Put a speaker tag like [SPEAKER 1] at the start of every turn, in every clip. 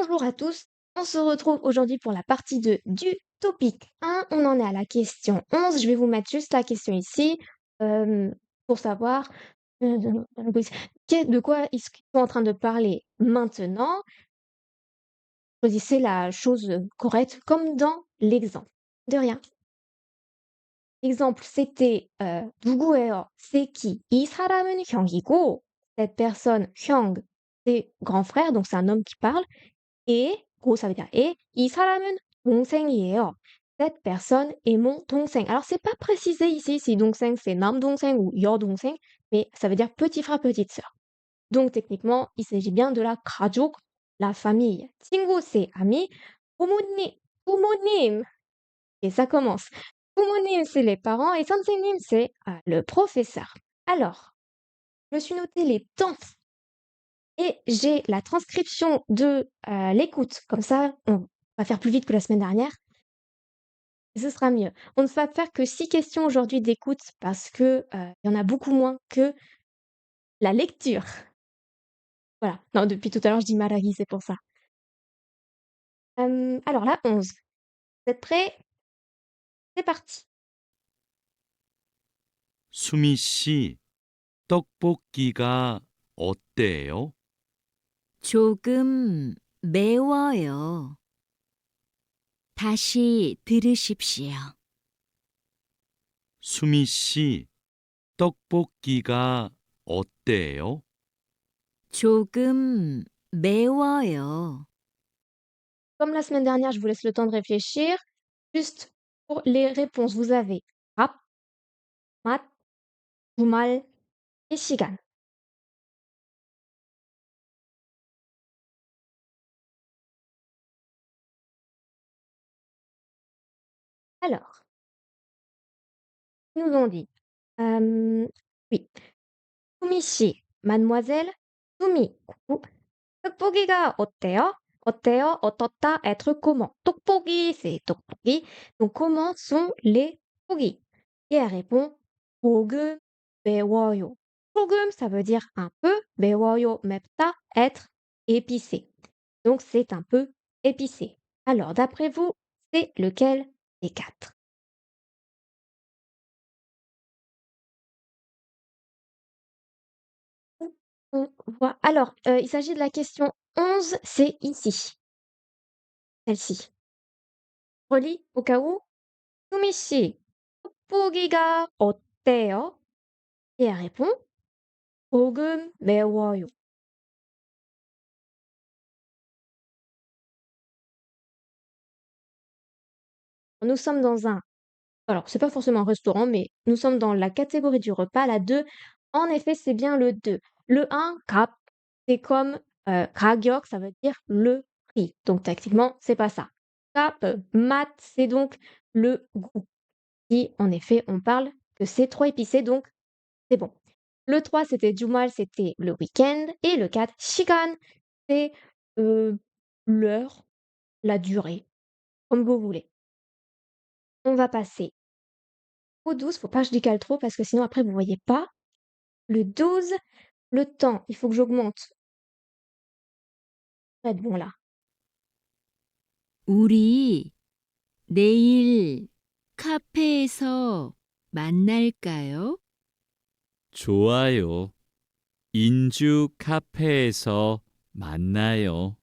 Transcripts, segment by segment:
[SPEAKER 1] Bonjour à tous, on se retrouve aujourd'hui pour la partie 2 du topic 1. On en est à la question 11. Je vais vous mettre juste la question ici pour savoir de quoi ils sont en train de parler maintenant. Choisissez la chose correcte comme dans l'exemple. De rien. L'exemple, c'était 누구예요? C'est qui? 이 사람은 형이고, cette personne, 형, c'est grand frère, donc c'est un homme qui parle. Et, 고, ça veut dire et, 이 사람은 동생이에요. Cette personne est mon 동생. Alors, c'est pas précisé ici si 동생 c'est 남동생 ou 여동생, mais ça veut dire petit frère, petite sœur. Donc, techniquement, il s'agit bien de la 가족, la famille. 친구, c'est ami. 부모님, 부모님. Et ça commence. 부모님, c'est les parents et 선생님, c'est le professeur. Alors, je me suis noté les temps et j'ai la transcription de l'écoute. Comme ça, on va faire plus vite que la semaine dernière. Et ce sera mieux. On ne va faire que 6 questions aujourd'hui d'écoute parce que il y en a beaucoup moins que la lecture. Voilà. Non, depuis tout à l'heure, je dis Malagi, c'est pour ça. Alors, la 11. Vous êtes prêts? C'est parti.
[SPEAKER 2] 수미 씨, 떡볶이가 어때요?
[SPEAKER 3] 조금 매워요. 다시 들으십시오.
[SPEAKER 2] 수미 씨, 떡볶이가 어때요?
[SPEAKER 3] 조금 매워요.
[SPEAKER 1] Comme la semaine dernière, je vous laisse le temps de réfléchir. Juste pour les réponses, vous avez rap, mat, jumal et shigan. Alors, ils nous ont dit, oui, 수미 씨, mademoiselle, 수미, coucou. 떡볶이가 어때요? 어때요? 어떻다, être comment. 떡볶이, c'est 떡볶이. Donc, comment sont les 떡볶이? Et elle répond, 조금 매워요. 조금, ça veut dire un peu. 매워요, 맵다, être épicé. Donc, c'est un peu épicé. Alors, d'après vous, c'est lequel des quatre? On voit. Alors, il s'agit de la question 11, c'est ici, celle-ci. Relis au cas où. 수미 씨, 떡볶이가 어때요? Et elle répond 조금 매워요. Nous sommes dans un alors c'est pas forcément un restaurant, mais nous sommes dans la catégorie du repas, la 2. En effet, c'est bien le 2. Le 1, 값, c'est comme, 가격, ça veut dire le prix. Donc techniquement, c'est pas ça. 값, 맛, c'est donc le goût. Si en effet, on parle que c'est trop épicé, donc c'est bon. Le 3, c'était 주말, c'était le week-end. Et le 4, 시간, c'est l'heure, la durée, comme vous voulez. On va passer au 12. Faut pas que je décale trop parce que sinon après vous voyez pas. Le 12, le temps, il faut que j'augmente. Ça va être bon là.
[SPEAKER 3] 우리 내일 카페에서 만날까요?
[SPEAKER 2] 좋아요. 인주 카페에서 만나요.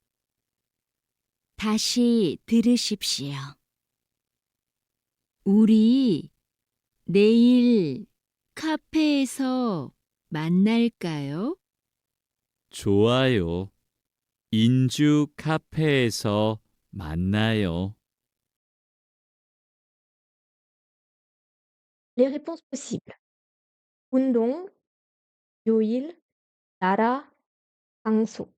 [SPEAKER 3] 다시 들으십시오. 우리 내일 카페에서 만날까요?
[SPEAKER 2] 좋아요. 인주 카페에서 만나요.
[SPEAKER 1] Les réponses possibles. 운동, 요일, 나라, 장소.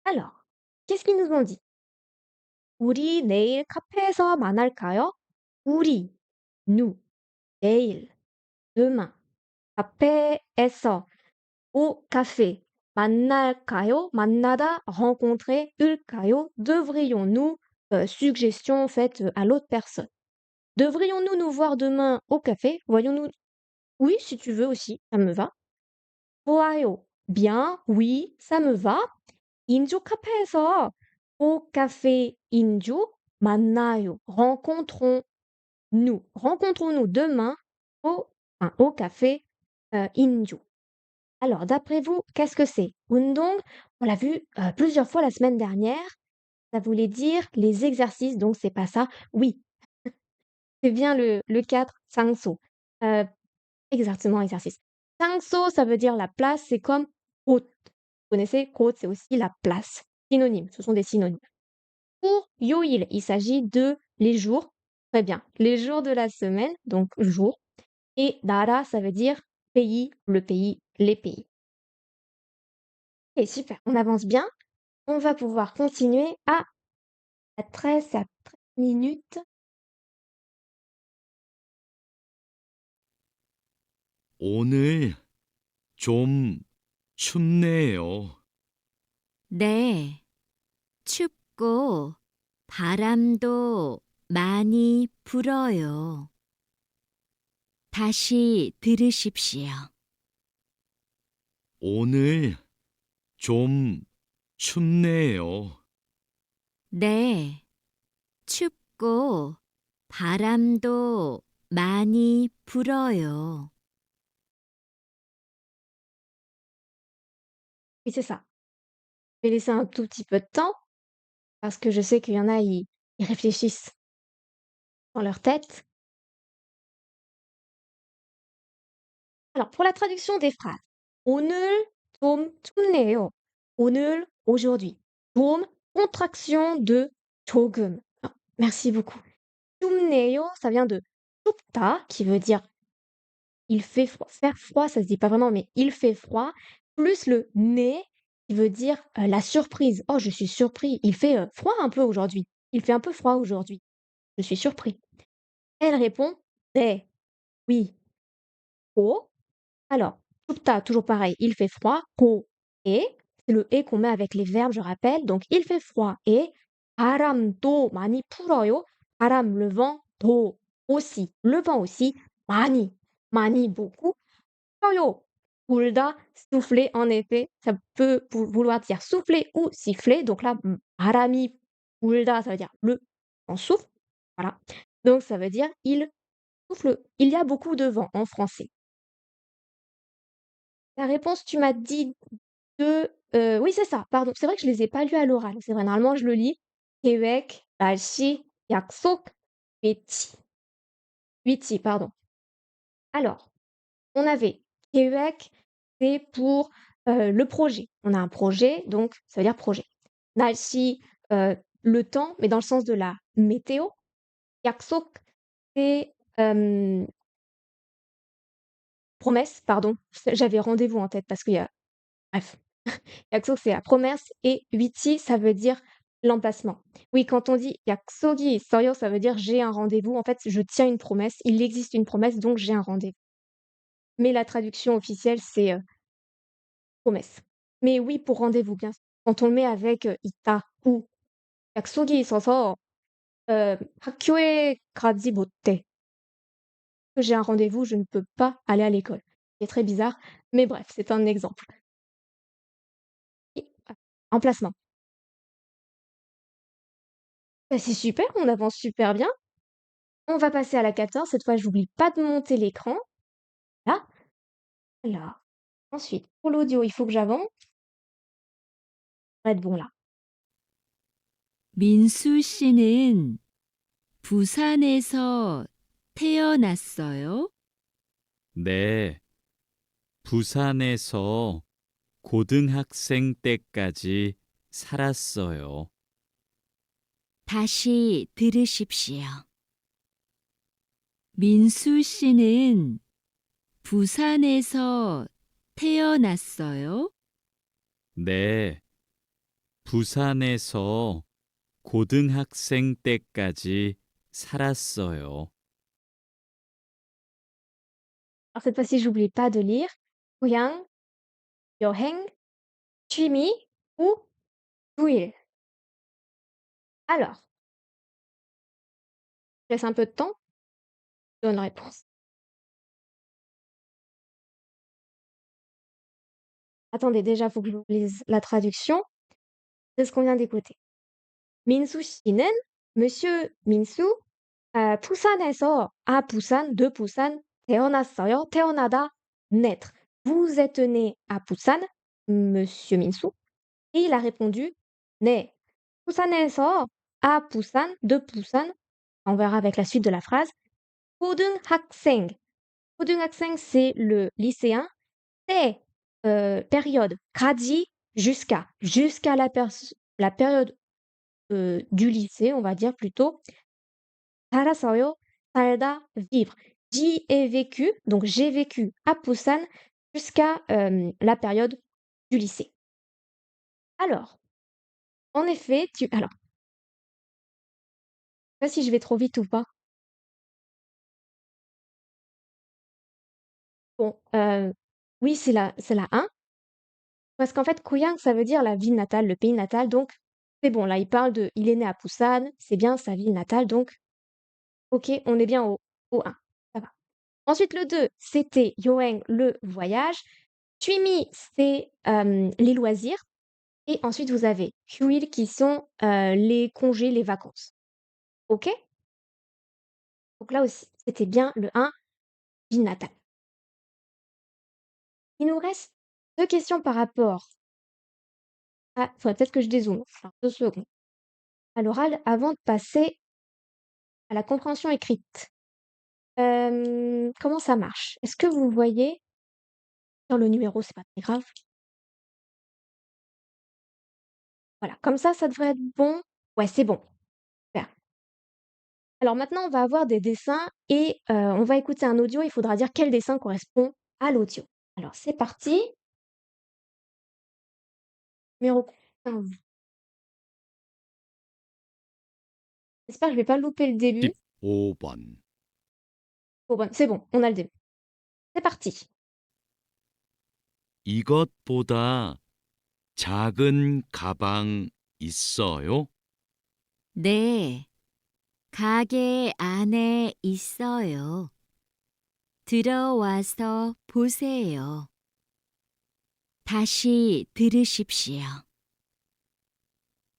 [SPEAKER 1] Alors, qu'est-ce qu'ils nous ont dit? 우리 내일 카페에서 만날까요? 우리, nous, 내일, demain, 카페에서, au café. 만날까요? 만나다, rencontrer, 을까요? Devrions-nous, suggestion faite à l'autre personne. Devrions-nous nous voir demain au café? Voyons-nous Oui, si tu veux aussi, ça me va. 좋아요. Bien, oui, ça me va. 인조 카페에서 au café 인조 만나요. Rencontrons-nous demain au café 인조. Alors, d'après vous, qu'est-ce que c'est? 운동, on l'a vu plusieurs fois la semaine dernière, ça voulait dire les exercices, donc c'est pas ça. Oui, c'est bien le 4, 장소. Euh, exactement, exercice. 장소, ça veut dire la place, c'est comme 곳. Vous connaissez, 곳, c'est aussi la place. Synonyme, ce sont des synonymes. Pour 요일, il s'agit de les jours. Très bien. Les jours de la semaine, donc jour. Et 나라, ça veut dire pays, le pays, les pays. Et super, on avance bien. On va pouvoir continuer à 13 minutes.
[SPEAKER 2] 오늘 좀 춥네요.
[SPEAKER 3] 네, 춥고 바람도 많이 불어요. 다시 들으십시오.
[SPEAKER 2] 오늘 좀 춥네요.
[SPEAKER 3] 네, 춥고 바람도 많이 불어요.
[SPEAKER 1] Oui, c'est ça. Je vais laisser un tout petit peu de temps parce que je sais qu'il y en a, ils réfléchissent dans leur tête. Alors, pour la traduction des phrases, 오늘 좀 춥네요. 오늘, aujourd'hui. 좀, contraction de 조금. Ah, merci beaucoup. 춥네요, ça vient de 춥다, qui veut dire il fait froid. Faire froid, ça se dit pas vraiment, mais il fait froid. Plus le né, qui veut dire la surprise. Oh, je suis surpris. Il fait froid un peu aujourd'hui. Il fait un peu froid aujourd'hui. Je suis surpris. Elle répond 네, oui. 고. Alors, 춥다, toujours pareil, il fait froid. 고, et. C'est le et qu'on met avec les verbes, je rappelle. Donc, il fait froid et. 바람도 많이 불어요. 바람, le vent. 도, aussi. Le vent aussi. 많이, 많이, beaucoup. 불어요. 불다, souffler, en effet. Ça peut vouloir dire souffler ou siffler. Donc là, 바람이 불다, ça veut dire le vent souffle. Voilà. Donc, ça veut dire il souffle. Il y a beaucoup de vent en français. La réponse, tu m'as dit de oui, c'est ça, pardon. C'est vrai que je les ai pas lus à l'oral. C'est vrai, normalement, je le lis. 계획, 날씨, 약속, 위치. 위치, pardon. Alors, on avait 계획, c'est pour, le projet. On a un projet, donc ça veut dire projet. 날씨, le temps, mais dans le sens de la météo. 약속, c'est, promesse, pardon. J'avais rendez-vous en tête parce qu'il y a bref. 약속, c'est la promesse et 위치, ça veut dire l'emplacement. Oui, quand on dit 약속이 있어요, ça veut dire j'ai un rendez-vous. En fait, je tiens une promesse. Il existe une promesse, donc j'ai un rendez-vous. Mais la traduction officielle, c'est promesse. Mais oui, pour rendez-vous, bien sûr. Quand on le met avec 있다 ou 약속이 있어서 학교에 가지 못해. Que j'ai un rendez-vous, je ne peux pas aller à l'école. C'est très bizarre, mais bref, c'est un exemple. Et, emplacement. Bah, c'est super, on avance super bien. On va passer à la 14. Cette fois, j'oublie pas de monter l'écran. Là. Alors, ensuite, pour l'audio, il faut que j'avance. Ça va être bon là.
[SPEAKER 3] 민수 씨는 부산에서 태어났어요?
[SPEAKER 2] 네, 부산에서 고등학생 때까지 살았어요.
[SPEAKER 3] 다시 들으십시오. 민수 씨는 부산에서 태어났어요?
[SPEAKER 2] 네, 부산에서 고등학생 때까지 살았어요.
[SPEAKER 1] Alors, cette fois-ci, j'oublie pas de lire. 고향, 여행, 취미 ou 주일. Alors, je laisse un peu de temps. Je donne la réponse. attendez, déjà, il faut que je vous lise la traduction de ce qu'on vient d'écouter. 민수 씨는 Monsieur 민수 부산에서 Busan de Busan 태어났어요. 태어나다 naître. Vous êtes né à Busan, Monsieur Minsu? Et il a répondu 네. 부산에서 Busan de Busan. On verra avec la suite de la phrase. 고등학생. 고등학생, c'est le lycéen. C'est période 까지 jusqu'à la période du lycée, on va dire plutôt. 살았어요, 살다, vivre. J'y ai vécu, donc j'ai vécu à Busan jusqu'à la période du lycée. Alors, en effet, alors, je sais pas si je vais trop vite ou pas. Bon, oui, c'est la 1, parce qu'en fait, 고향, ça veut dire la ville natale, le pays natal, donc c'est bon. Là, il est né à Busan, c'est bien sa ville natale, donc OK, on est bien au 1, ça va. Ensuite, le 2, c'était 여행, le voyage. 취미, c'est les loisirs. Et ensuite, vous avez 휴일 qui sont les congés, les vacances. OK? Donc là aussi, c'était bien le 1, ville natale. Il nous reste 2 questions par rapport à faudrait peut-être que je dézoome, enfin 2 secondes. À l'oral, avant de passer à la compréhension écrite. Comment ça marche? Est-ce que vous voyez sur le numéro, c'est pas très grave. Voilà, comme ça devrait être bon. Ouais, c'est bon, super. Alors maintenant, on va avoir des dessins et on va écouter un audio, il faudra dire quel dessin correspond à l'audio. Alors c'est parti. Numéro 15. J'espère que je vais pas louper le début.
[SPEAKER 2] 15번.
[SPEAKER 1] Oh, bon, c'est bon, on a le début. C'est parti.
[SPEAKER 2] 이것보다 작은 가방 있어요?
[SPEAKER 3] 네, 가게 안에 있어요. 들어와서 보세요. 다시 들으십시오.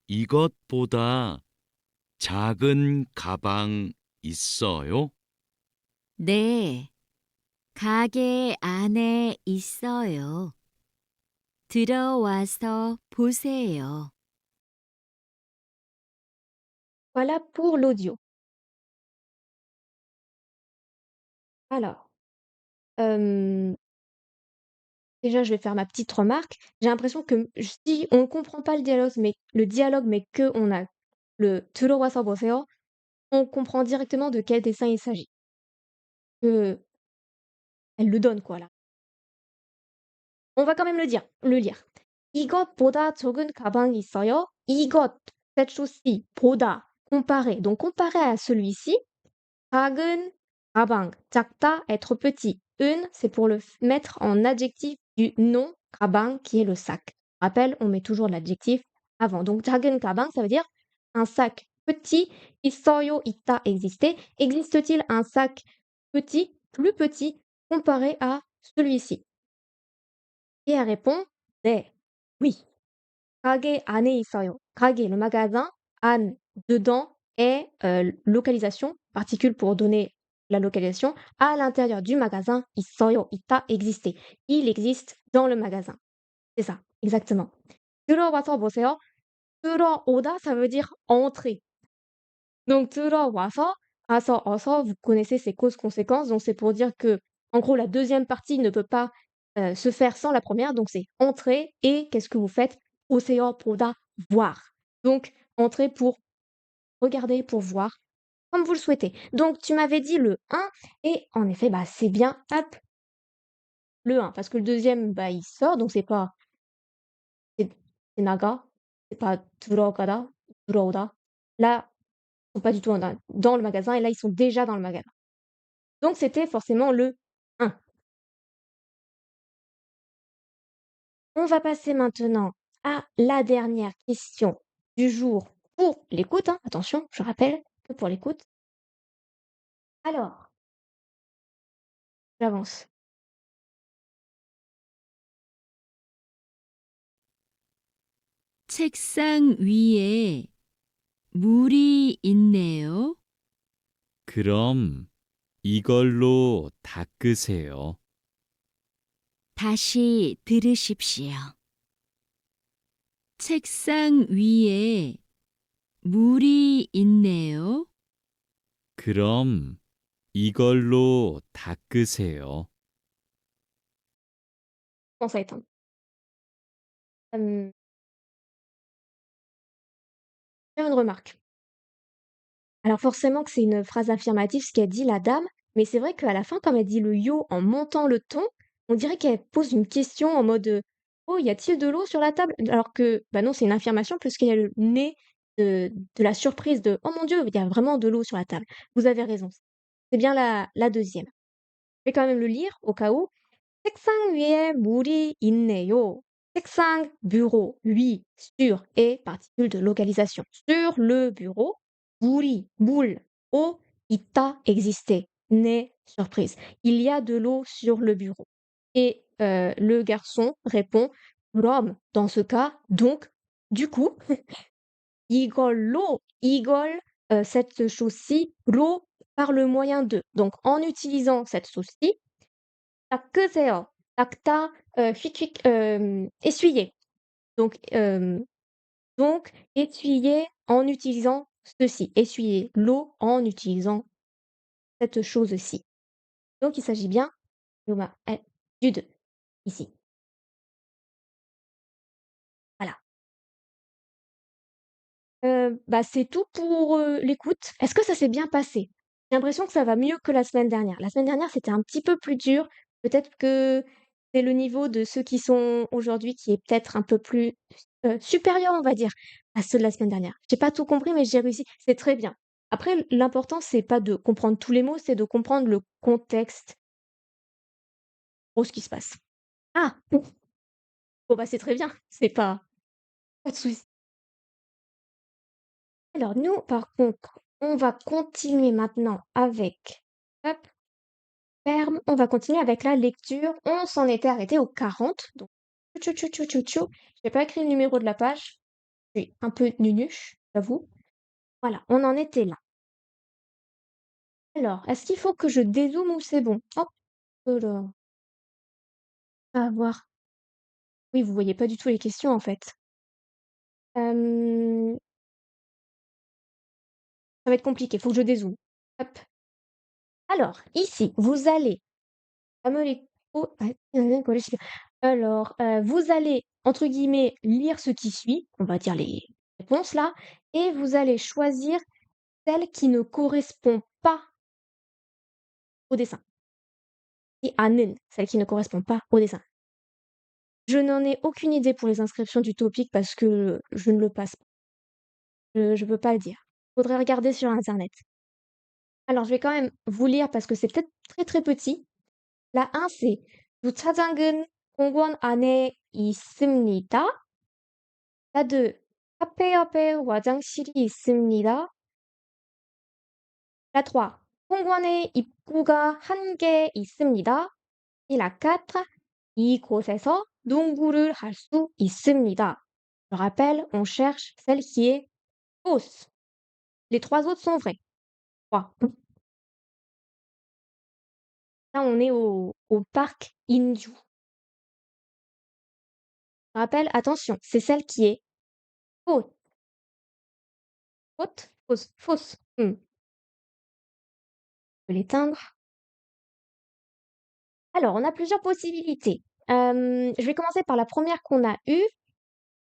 [SPEAKER 2] 이것보다 작은 가방 있어요?
[SPEAKER 3] 네, 가게 안에 있어요. 들어와서 보세요.
[SPEAKER 1] Voilà pour l'audio. Alors, déjà, je vais faire ma petite remarque. J'ai l'impression que si on ne comprend pas le dialogue, mais qu'on a le 들어와서 보세요, on comprend directement de quel dessin il s'agit. Elle le donne, quoi, là. On va quand même le lire. 이것보다 적은 가방이 있어요? 이것, cette chose-ci, 보다, comparer. Donc, comparer à celui-ci. 작은 가방, 작다, être petit. Une, c'est pour mettre en adjectif du nom, 가방, qui est le sac. Rappel, on met toujours l'adjectif avant. Donc, 작은 가방, ça veut dire un sac petit. 있어요, 있다, exister. Existe-t-il un sac petit, plus petit, comparé à celui-ci? Et elle répond, 네, oui. 가게 안에 있어요. 가게, le magasin, 안, dedans, est localisation, particule pour donner la localisation, à l'intérieur du magasin, 있어요, 있다, exister. Il existe dans le magasin. C'est ça, exactement. 들어와서 보세요. 들어오다, ça veut dire entrer. Donc 들어와서, 와서, 어서, vous connaissez ces causes-conséquences, donc c'est pour dire que, en gros, la deuxième partie ne peut pas se faire sans la première, donc c'est entrer et qu'est-ce que vous faites? 보세요, 보다, voir. Donc entrer pour regarder, pour voir, comme vous le souhaitez. Donc tu m'avais dit le 1 et en effet, bah, c'est bien, hop, le 1 parce que le deuxième, bah, il sort, donc c'est naga, c'est pas 들어가다, 들어오다. Là, ils sont pas du tout dans le magasin et là, ils sont déjà dans le magasin. Donc c'était forcément le 1. On va passer maintenant à la dernière question du jour pour l'écoute, hein. Attention, je rappelle que pour l'écoute. Alors, j'avance.
[SPEAKER 3] 책상 위에 물이 있네요.
[SPEAKER 2] 그럼 이걸로 닦으세요.
[SPEAKER 3] 다시 들으십시오. 책상 위에 물이 있네요.
[SPEAKER 2] 그럼 이걸로 닦으세요.
[SPEAKER 1] Comment ça va être, hein. Faire une remarque. Alors forcément que c'est une phrase affirmative ce qu'elle dit la dame, mais c'est vrai qu'à la fin, comme elle dit le «yo» en montant le ton, on dirait qu'elle pose une question en mode, «Oh, y a-t-il de l'eau sur la table?» alors que, bah, non, c'est une affirmation puisqu'il y a le «nez» de la surprise de «Oh mon Dieu, il y a vraiment de l'eau sur la table». Vous avez raison, c'est bien la 2e. Je vais quand même le lire au cas où. 책상 위에 물이 있네요. 책상, bureau, 위, sur et particule de localisation. Sur le bureau, 물이, 물, eau, 있다, exister. Né, surprise. Il y a de l'eau sur le bureau. Et le garçon répond, l'homme, dans ce cas, donc, du coup, 이걸로, 이걸, cette chose-ci, 로, par le moyen de. Donc, en utilisant cette chose-ci, 닦으세요. 닦다, 휙휙, essuyer. Donc essuyer en utilisant ceci. Essuyer l'eau en utilisant cette chose-ci. Donc il s'agit bien du 2 ici. Voilà. Bah, c'est tout pour, l'écoute. Est-ce que ça s'est bien passé? J'ai l'impression que ça va mieux que la semaine dernière. La semaine dernière, c'était un petit peu plus dur. Peut-être que c'est le niveau de ceux qui sont aujourd'hui qui est peut-être un peu plus, supérieur, on va dire, à ceux de la semaine dernière. J'ai pas tout compris, mais j'ai réussi. C'est très bien. Après, l'important, c'est pas de comprendre tous les mots, c'est de comprendre le contexte, pour ce qui se passe. Ah! Bon, bah, c'est très bien, c'est pas de souci. Alors nous, par contre, on va continuer maintenant avec hop, ferme, on va continuer avec la lecture. On s'en était arrêté au 40, donc tchou tchou tchou tchou tchou. J'ai pas écrit le numéro de la page, je suis un peu nunuche, j'avoue. Voilà, on en était là. Alors, est-ce qu'il faut que je dézoome ou c'est bon? Hop là, on va voir. Oui, vous voyez pas du tout les questions en fait. Ça va être compliqué, faut que je dézoome. Hop. Alors, ici, vous allez fameux les oh, ouais, alors, vous allez, entre guillemets, «lire ce qui suit», on va dire les réponses là, et vous allez choisir celle qui ne correspond pas au dessin. Et 아는, celle qui ne correspond pas au dessin. Je n'en ai aucune idée pour les inscriptions du topic parce que je ne le passe pas. Je peux pas le dire. Faudrait regarder sur internet. Alors je vais quand même vous lire parce que c'est peut-être très, très petit. La 1 c'est 주차장은 공원 안에 있습니다. La 2 카페 옆에 화장실이 있습니다. La 3 공원에 입구가 한 개 있습니다. Et la 4 이곳에서 농구를 할 수 있습니다. Je rappelle, on cherche celle qui est fausse. Les 3 autres sont vraies. 3. Là, on est au parc Inju. Je rappelle, attention, c'est celle qui est fausse. Faute? Fausse. Fausse. Je peux l'éteindre. Alors, on a plusieurs possibilités. Je vais commencer par la première qu'on a eue.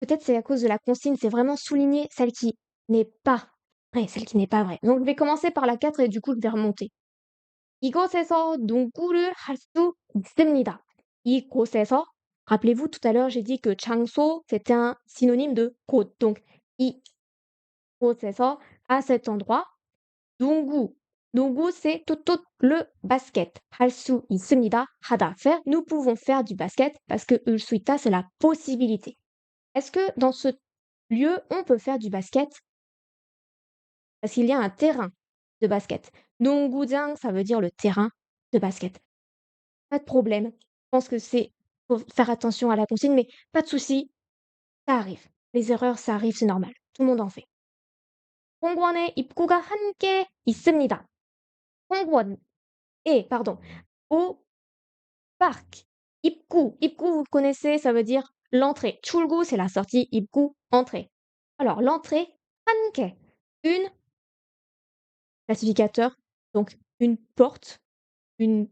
[SPEAKER 1] Peut-être c'est à cause de la consigne, c'est vraiment souligner celle qui n'est pas vraie, celle qui n'est pas vraie. Donc je vais commencer par la 4 et du coup je vais remonter. 이곳에서 농구를 할 수 있습니다. 이곳에서, rappelez-vous tout à l'heure j'ai dit que 장소 c'était un synonyme de 곳. Donc 이곳에서, à cet endroit, 농구. 농구 c'est tout le basket. 할 수 있습니다. 하다, faire. Nous pouvons faire du basket parce que 을 수 있다 c'est la possibilité. Est-ce que dans ce lieu, on peut faire du basket? Parce qu'il y a un terrain de basket. 농구장, ça veut dire le terrain de basket. Pas de problème. Je pense que c'est faut faire attention à la consigne, mais pas de souci, ça arrive. les erreurs, ça arrive, c'est normal. Tout le monde en fait. 공원에 입구가 한 개 있습니다. pardon, au parc. 입구, vous connaissez, ça veut dire l'entrée. 출구, c'est la sortie. 입구, entrée. Alors, l'entrée, 한 개. Une, classificateur, donc une porte, une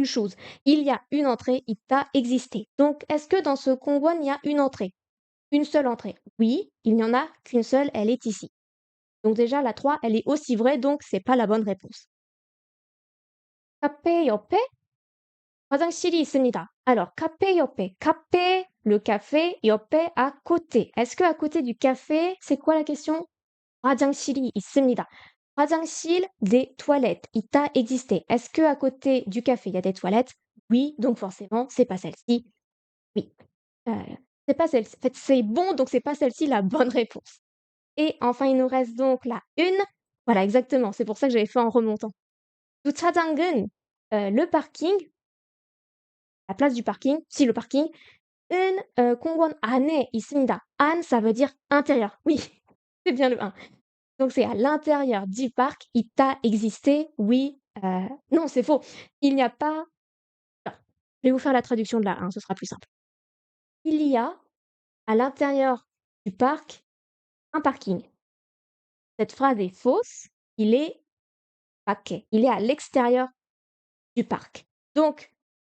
[SPEAKER 1] chose. Il y a une entrée, 있다, exister. Donc, est-ce que dans ce 공원, il y a une entrée? Une seule entrée? Oui, il n'y en a qu'une seule, elle est ici. Donc déjà, la 3, elle est aussi vraie, donc c'est pas la bonne réponse. 카페 옆에 화장실이 있습니다. Alors, 카페 옆에. 카페, le café, 옆에, à côté. Est-ce que à côté du café, c'est quoi la question? 화장실이 있습니다. 화장실, des toilettes. 있다, exister. Est-ce que à côté du café, il y a des toilettes? Oui, donc forcément, c'est pas celle-ci. Oui. C'est pas celle-ci. En fait, c'est bon, donc c'est pas celle-ci la bonne réponse. Et enfin, il nous reste donc la 1. Voilà, exactement. C'est pour ça que j'avais fait en remontant. 주차장은, le parking, la place du parking, si le parking, 은, 공원 안에 있습니다. 안, ça veut dire intérieur. Oui, c'est bien le 1. Donc c'est à l'intérieur du parc. 있다, exister. Oui, non, c'est faux. Il n'y a pas. Alors, je vais vous faire la traduction de la 1, ce sera plus simple. Il y a à l'intérieur du parc un parking. Cette phrase est fausse. Il est 밖에. Il est à l'extérieur du parc. Donc,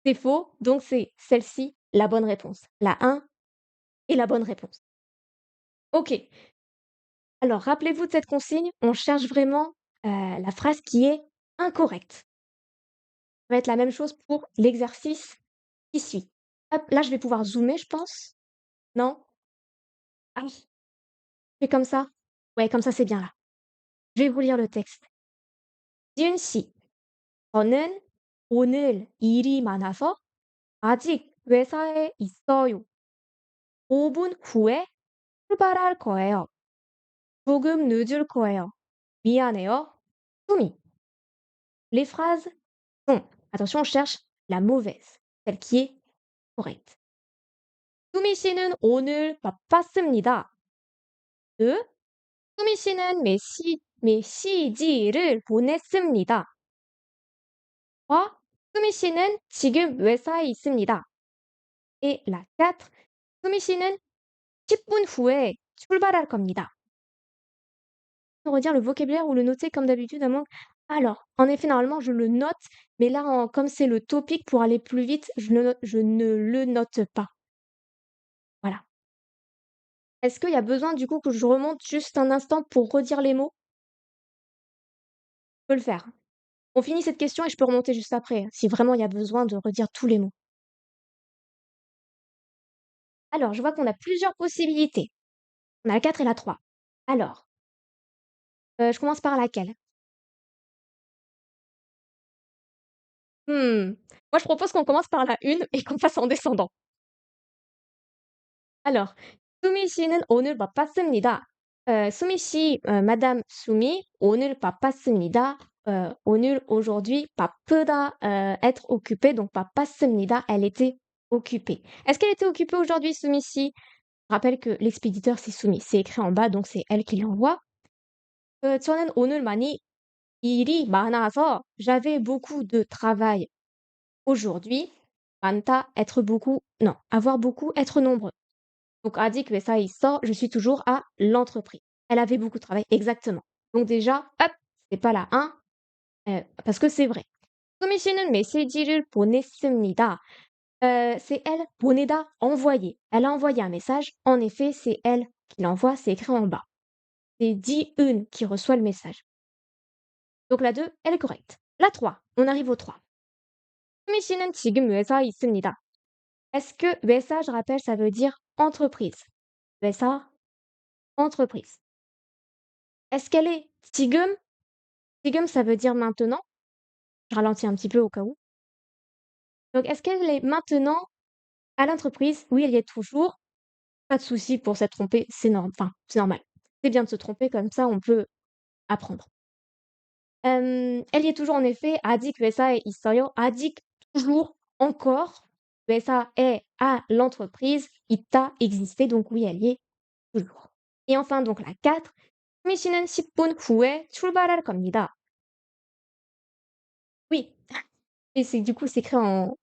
[SPEAKER 1] c'est faux. Donc, c'est celle-ci la bonne réponse. La 1 est la bonne réponse. OK. Alors, rappelez-vous de cette consigne. On cherche vraiment la phrase qui est incorrecte. Ça va être la même chose pour l'exercice qui suit. Hop, là, je vais pouvoir zoomer, je pense. Non? Ah oui. Je fais comme ça? Ouais, comme ça, c'est bien là. Je vais vous lire le texte. 지은 씨, 저는 오늘 일이 많아서 아직 회사에 있어요. 5분 후에 출발할 거예요. 조금 늦을 거예요. 미안해요. 수미. Les phrases sont, attention, on cherche la mauvaise, celle qui est correcte. 수미 씨는 오늘 바빴습니다. 2. 수미 씨는 메시지를 보냈습니다. 3. 수미 씨는 지금 회사에 있습니다. Et la 4. 수미 씨는 10분 후에 출발할 겁니다. Redire le vocabulaire ou le noter comme d'habitude à moins. Alors, en effet, normalement, je le note, mais là, comme c'est le topic, pour aller plus vite, je ne le note pas. Voilà. Est-ce qu'il y a besoin du coup que je remonte juste un instant pour redire les mots? Je peux le faire. On finit cette question et je peux remonter juste après, si vraiment il y a besoin de redire tous les mots. Alors, je vois qu'on a plusieurs possibilités. On a la 4 et la 3. Alors, je commence par laquelle? Moi, je propose qu'on commence par la 1 et qu'on fasse en descendant. Alors, 수미 씨는 오늘 바빴습니다. 수미 씨, madame 수미, 오늘 바빴습니다. 오늘, aujourd'hui, 바쁘다, être occupé, donc 바빴습니다, elle était occupée. Est-ce qu'elle était occupée aujourd'hui, 수미 씨? Je rappelle que l'expéditeur, c'est 수미, c'est écrit en bas, donc c'est elle qui l'envoie. 저는 오늘 일이 많아서 j'avais beaucoup de travail aujourd'hui. 많다, être beaucoup, non, avoir beaucoup, être nombreux. Donc 아직 회사에 있어, je suis toujours à l'entreprise. Elle avait beaucoup de travail, exactement. Donc déjà, hop, c'est pas la 1, parce que c'est vrai. 수미 씨는 메시지를 보냈습니다. C'est elle, 보내다, envoyer. Elle a envoyé un message. En effet, c'est elle qui l'envoie, c'est écrit en bas. C'est 지은 qui reçoit le message. Donc la 2, elle est correcte. La 3, on arrive au 3. 수미 씨는 지금 회사에 있습니다. Est-ce que 회사, je rappelle, ça veut dire entreprise. 회사, entreprise. Est-ce qu'elle est 지금? 지금, ça veut dire maintenant. Je ralentis un petit peu au cas où. Donc, est-ce qu'elle est maintenant à l'entreprise? Oui, elle y est toujours. Pas de souci pour s'être trompée, c'est enfin, c'est normal. C'est bien de se tromper, comme ça on peut apprendre. Elle y est toujours en effet. 아직 회사에 있어요. 아직, toujours, encore. 회사에, à l'entreprise. 있다, exister. Donc oui, elle y est toujours. Et enfin, donc la 4, 수미 씨는 10분 후에 출발할 겁니다. Oui, et c'est du coup, c'est écrit en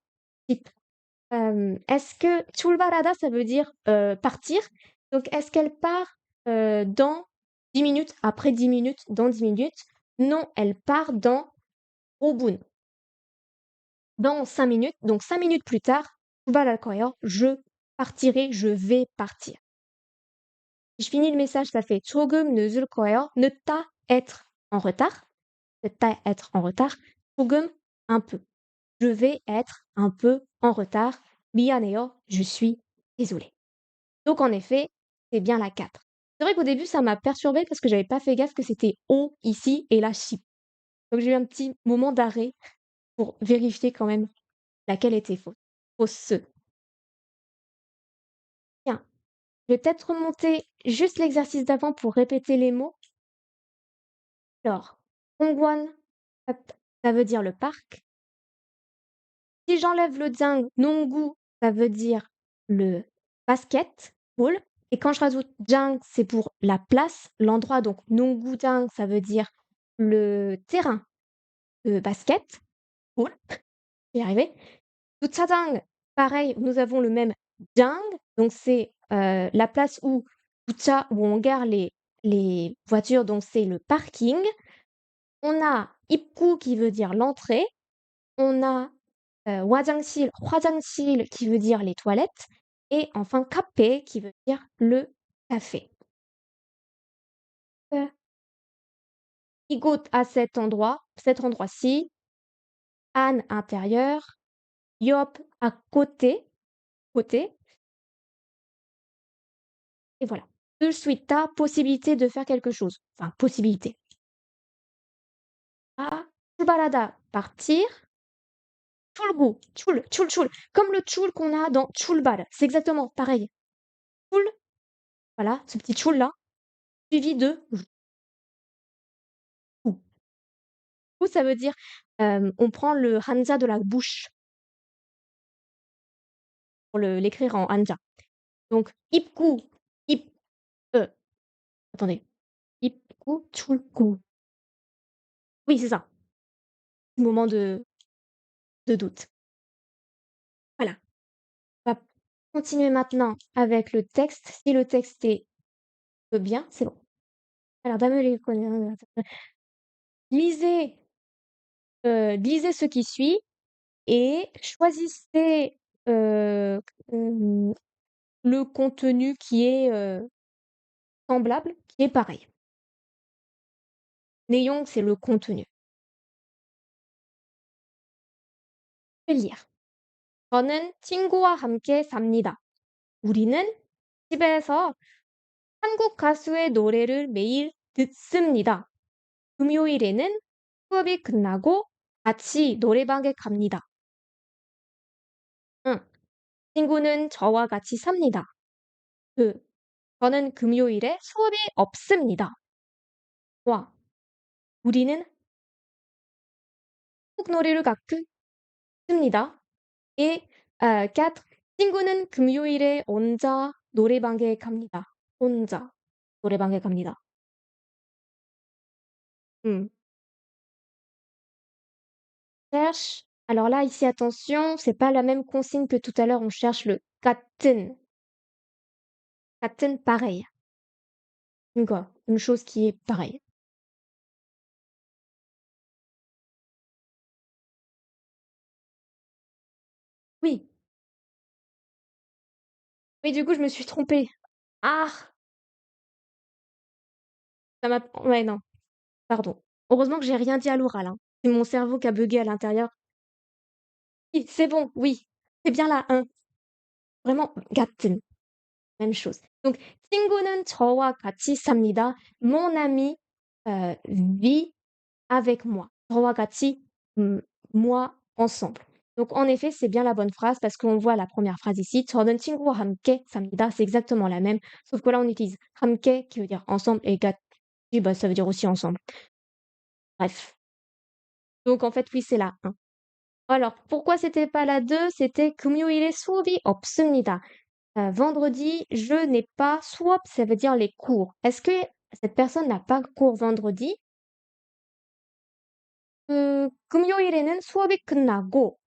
[SPEAKER 1] titre. Est-ce que 출발하다, ça veut dire partir. Donc, est-ce qu'elle part dans 10 minutes, après 10 minutes, dans 10 minutes? Non, elle part dans 5분. Dans 5 minutes, donc 5 minutes plus tard, 출발할 거예요. Je partirai, je vais partir. Si je finis le message, ça fait 조금 늦을 거예요. Ne pas être en retard. Ne pas être en retard. 조금, un peu. Je vais être un peu en retard. 미안해요, je suis désolée. Donc en effet, c'est bien la 4. C'est vrai qu'au début, ça m'a perturbée parce que j'avais pas fait gaffe que c'était O ici et là chip. Donc j'ai eu un petit moment d'arrêt pour vérifier quand même laquelle était fausse. Fausse. Tiens, je vais peut-être remonter juste l'exercice d'avant pour répéter les mots. Alors, Hongwon, hop, ça veut dire le parc. Si j'enlève le ding, nongu, ça veut dire le basket-ball. Et quand je rajoute jang, c'est pour la place, l'endroit. Donc, nongu-jang, ça veut dire le terrain de basket. Ball. Je vais y arriver. Juchajang, pareil, nous avons le même jang. Donc, c'est la place où on gare les voitures. Donc, c'est le parking. On a 입구 qui veut dire l'entrée. On a 화장실 qui veut dire les toilettes. Et enfin, 카페 qui veut dire le café. 이곳 à cet endroit-ci. 안 intérieur. 옆 à côté. Et voilà. De suite à possibilité de faire quelque chose. Enfin, possibilité. 아, 출발하다, partir. 출구, 출. Comme le tchoul qu'on a dans tchoulbal. C'est exactement pareil. Tchoul, voilà, ce petit tchoul là, suivi de ou. Ou ça veut dire, on prend le hanja de la bouche pour l'écrire en hanja. Donc, 입구, 입, attendez. 입구, 출구. Oui, c'est ça. Moment de doute. Voilà. On va continuer maintenant avec le texte. Si le texte est bien, c'est bon. Alors, lisez, lisez ce qui suit et choisissez le contenu qui est semblable, qui est pareil. Néon, c'est le contenu. Je vais lire. 저는 친구와 함께 삽니다. 우리는 집에서 한국 가수의 노래를 매일 듣습니다. 금요일에는 수업이 끝나고 같이 노래방에 갑니다. 응. 친구는 저와 같이 삽니다. 저는 금요일에 수업이 없습니다. 와, 우리는 한국 노래를 가끔 듣습니다. Et 4. 친구는 금요일에 혼자 노래방에 갑니다. 혼자 노래방에 갑니다. Cherche. Alors là, ici, attention, c'est pas la même consigne que tout à l'heure. On cherche le 같은. 같은, pareil. Une chose qui est pareille. Oui. Oui, du coup, je me suis trompée. Ah! Ça m'a... Ouais, non. Pardon. Heureusement que j'ai rien dit à l'oral, hein. C'est mon cerveau qui a bugué à l'intérieur. Oui, c'est bon, oui. C'est bien la 1. Vraiment, 같은. Même chose. Donc, 친구는 저와 같이 삽니다. Mon ami vit avec moi. 저와 같이, moi, ensemble. Donc, en effet, c'est bien la bonne phrase parce qu'on voit la première phrase ici. 저는 친구와 함께 삽니다. C'est exactement la même. Sauf que là, on utilise 함께 qui veut dire ensemble et 같이, bah, ça veut dire aussi ensemble. Bref. Donc, en fait, oui, c'est la 1. Alors, pourquoi c'était pas la 2? C'était 금요일에 수업이 없습니다. vendredi, je n'ai pas suop, ça veut dire les cours. Est-ce que cette personne n'a pas cours vendredi? 금요일에는 수업이 끝나고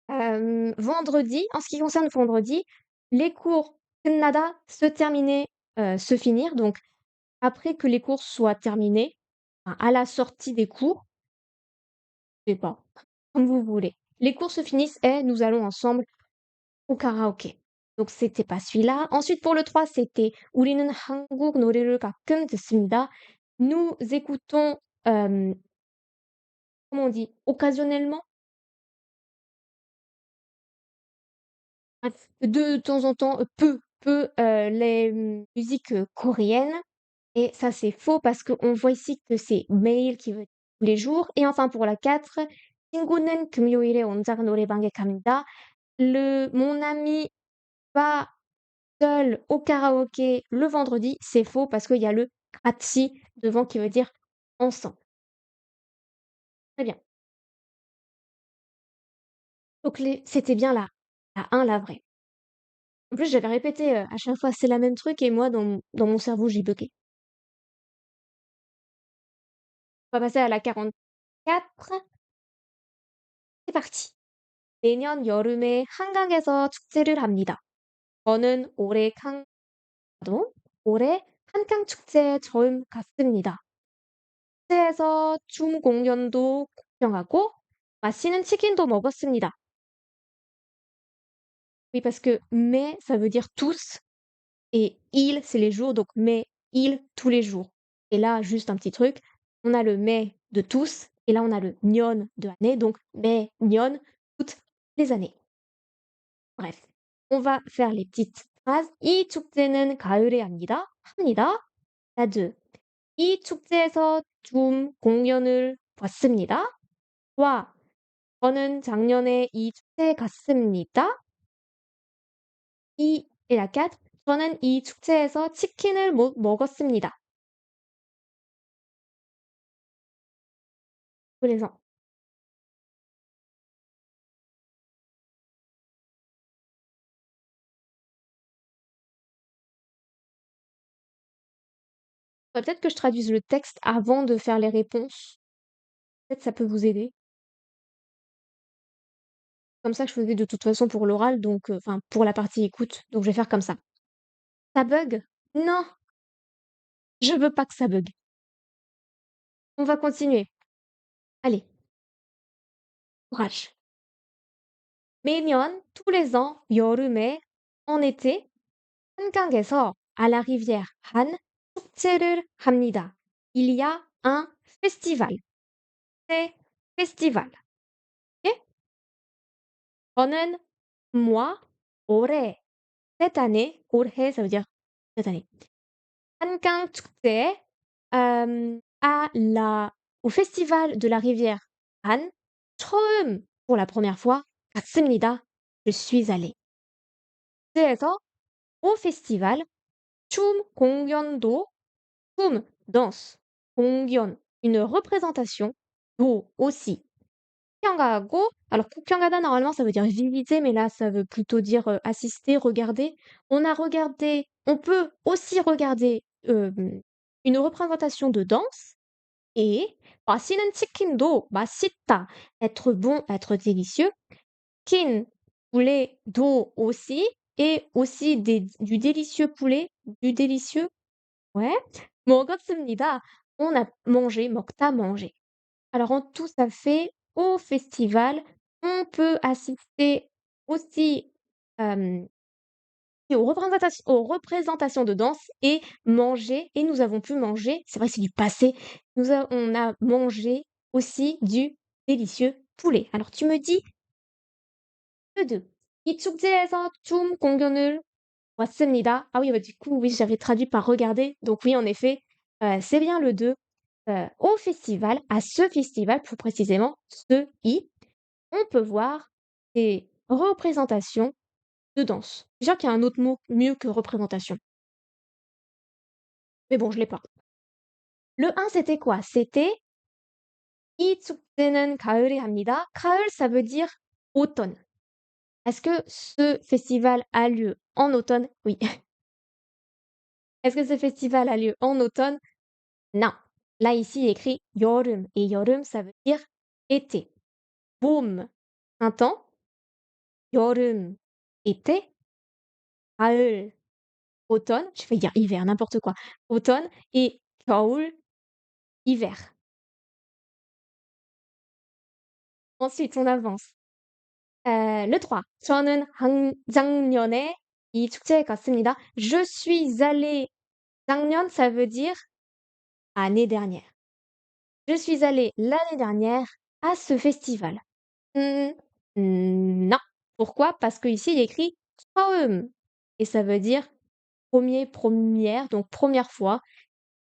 [SPEAKER 1] vendredi, en ce qui concerne vendredi, les cours 끝나다, se terminer, se finir. Donc après que les cours soient terminés, enfin, à la sortie des cours, je sais pas, comme vous voulez. Les cours se finissent et nous allons ensemble au karaoké. Donc c'était pas celui-là. Ensuite pour le 3, c'était 우리는 한국 노래를 가끔 듣습니다. Nous écoutons, comment on dit? Occasionnellement? Bref, de temps en temps, les, musiques, coréennes. Et ça, c'est faux parce qu'on voit ici que c'est 매일 qui veut dire tous les jours. Et enfin pour la 4, 친구는 금요일에 혼자 노래방에 갑니다. Mon ami va seul au karaoké le vendredi, c'est faux parce qu'il y a le 같이 devant qui veut dire ensemble. Très bien. Donc c'était bien la 1, la vraie. En plus, j'avais répété, à chaque fois: «C'est la même truc» et moi dans mon cerveau, j'ai buggé. On va passer à la 44. C'est parti. 매년 여름에 한강에서 축제를 합니다. 저는 올해 한강 축제에 처음 갔습니다. 축제에서 춤 공연도 구경하고 맛있는 치킨도 먹었습니다. Oui, parce que mais, ça veut dire tous et il, c'est les jours, donc mais, il, tous les jours. Et là, juste un petit truc, on a le mais de tous et là on a le 년 de année, donc 매년, toutes les années. Bref, on va faire les petites phrases. 이 축제는 가을에 합니다. La 2. 이 축제에서 춤 공연을 봤습니다. 3. 저는 작년에 이 축제에 갔습니다. et la 4. 저는 이 축제에서 치킨을 먹었습니다. Tous peut-être que je traduise le texte avant de faire les réponses. Peut-être ça peut vous aider. Comme ça, je faisais de toute façon pour l'oral, donc enfin pour la partie écoute, donc je vais faire comme ça. Ça bug? Non, je veux pas que ça bug. On va continuer. Allez, courage. 매년, tous les ans, 여름에, en été, 한강에서, à la rivière Han, 축제를 합니다. Il y a un festival. C'est festival. Ok? 저는, moi, 올해, cette année, 올해, ça veut dire cette année. 한강 축제에, au festival de la rivière Han, 처음, pour la première fois, 갔습니다. Je suis allée. 축제에서, au festival, 춤 공연도, 춤, danse, 공연, une représentation, 도, aussi. 구경하고, alors 구경하다 normalement ça veut dire visiter, mais là ça veut plutôt dire assister, regarder. On peut aussi regarder une représentation de danse et 맛있는 치킨도 맛있다, être bon, être délicieux. Kin, poulet, do aussi, et aussi du délicieux poulet, du délicieux, ouais. 먹었습니다. On a mangé, 먹다, manger. Alors en tout, ça fait au festival, on peut assister aussi aux représentations de danse et manger, et nous avons pu manger, c'est vrai que c'est du passé, on a mangé aussi du délicieux poulet. Alors tu me dis le 2. 이 축제에서 춤 공연을 왔습니다. Ah oui, bah, du coup, oui, j'avais traduit par regarder. Donc oui, en effet, c'est bien le 2. Au festival, à ce festival, plus précisément, on peut voir des représentations de danse. Déjà qu'il y a un autre mot mieux que représentation. Mais bon, je l'ai pas. Le 1, c'était quoi? C'était 이 축제는 가을에 합니다. 가을, ça veut dire automne. Est-ce que ce festival a lieu en automne? Oui. Est-ce que ce festival a lieu en automne? Non. Là, ici, il est écrit 여름 et 여름, ça veut dire été. 봄, printemps, 여름, été, 가을, automne, je vais dire hiver, n'importe quoi. Automne et 겨울, hiver. Ensuite, on avance. Le 3. 저는 작년에 이 축제에 갔습니다. Je suis allée. 작년, ça veut dire année dernière. Je suis allée l'année dernière à ce festival. Mmh, non. Pourquoi? Parce qu'ici, il est écrit 처음 et ça veut dire premier, première, donc première fois.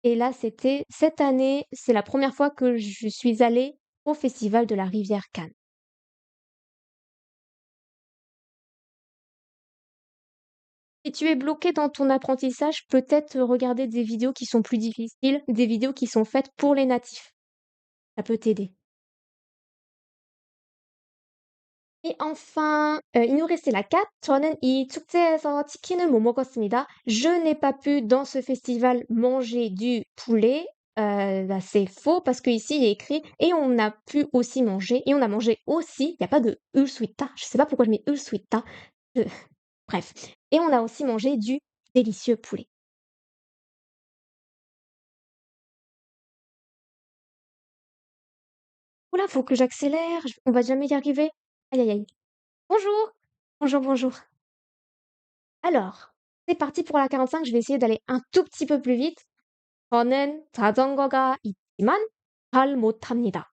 [SPEAKER 1] Et là, c'était cette année, c'est la première fois que je suis allée au festival de la rivière Cannes. Si tu es bloqué dans ton apprentissage, peut-être regarder des vidéos qui sont plus difficiles, des vidéos qui sont faites pour les natifs. Ça peut t'aider. Et enfin, il nous restait la 4. 저는 이 축제에서 치킨을 못 먹었습니다. Je n'ai pas pu dans ce festival manger du poulet. Bah, c'est faux parce qu'ici il est écrit et on a pu aussi manger et on a mangé aussi, il n'y a pas de 을 수 있다. Je sais pas pourquoi je mets 을 수 있다. Heu, bref. Et on a aussi mangé du délicieux poulet. Ouh là, faut que j'accélère, on va jamais y arriver. Aïe, aïe, aïe. Bonjour! Bonjour, bonjour. Alors, c'est parti pour la 45, je vais essayer d'aller un tout petit peu plus vite. 저는 자전거가 있지만 잘 못합니다.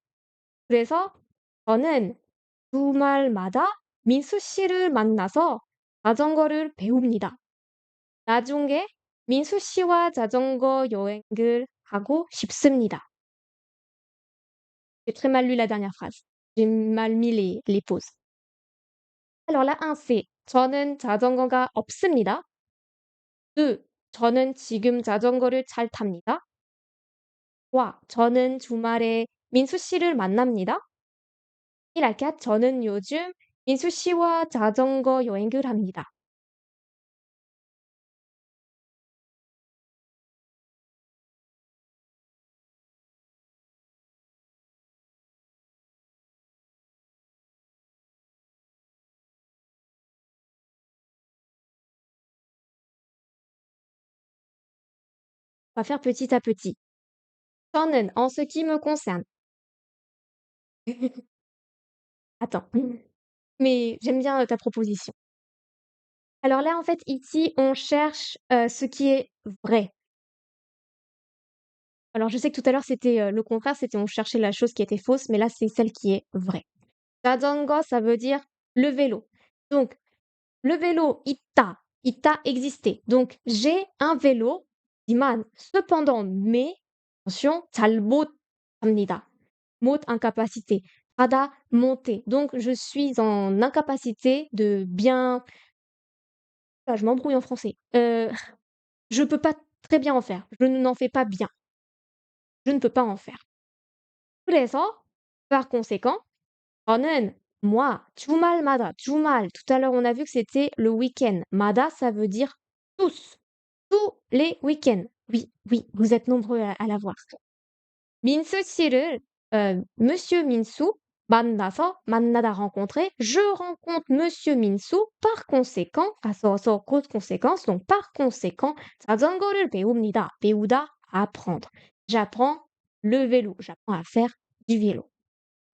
[SPEAKER 1] 그래서 저는 주말마다 민수 씨를 만나서 자전거를 배웁니다. 나중에 민수 씨와 자전거 여행을 하고 싶습니다. J'ai très mal lu la dernière phrase. J'ai mal mis les pauses. Alors la 1, c'est 저는 자전거가 없습니다. 2. 저는 지금 자전거를 잘 탑니다. 3. 저는 주말에 민수 씨를 만납니다. Et la 4. 저는 요즘 민수 씨와 자전거 여행을 합니다. On va faire petit à petit. 저는 en ce qui me concerne. Attends, mais j'aime bien, ta proposition. Alors là, en fait, ici, on cherche, ce qui est vrai. Alors je sais que tout à l'heure, c'était, le contraire, c'était on cherchait la chose qui était fausse, mais là, c'est celle qui est vraie. 자전거, ça veut dire le vélo. Donc, le vélo 있다, 있다 exister. Donc, j'ai un vélo, 하지만, cependant, mais, attention, 잘 못 합니다. 못 incapacité. 하다 monter. Donc, je suis en incapacité de bien. Ah, je m'embrouille en français. Je peux pas très bien en faire. Je n'en fais pas bien. Je ne peux pas en faire. 그래서, par conséquent, 저는 moi, 주말마다, 주말, tout à l'heure on a vu que c'était le week-end. 마다, ça veut dire tous, tous les week-ends. Oui, oui, vous êtes nombreux à l'avoir. 민수 씨를, monsieur 민수, 만나서, 만나다 rencontrer. Je rencontre monsieur 민수, par conséquent, 가서, cause conséquence, donc par conséquent, 자전거를 배웁니다. 배우다, apprendre. J'apprends le vélo, j'apprends à faire du vélo.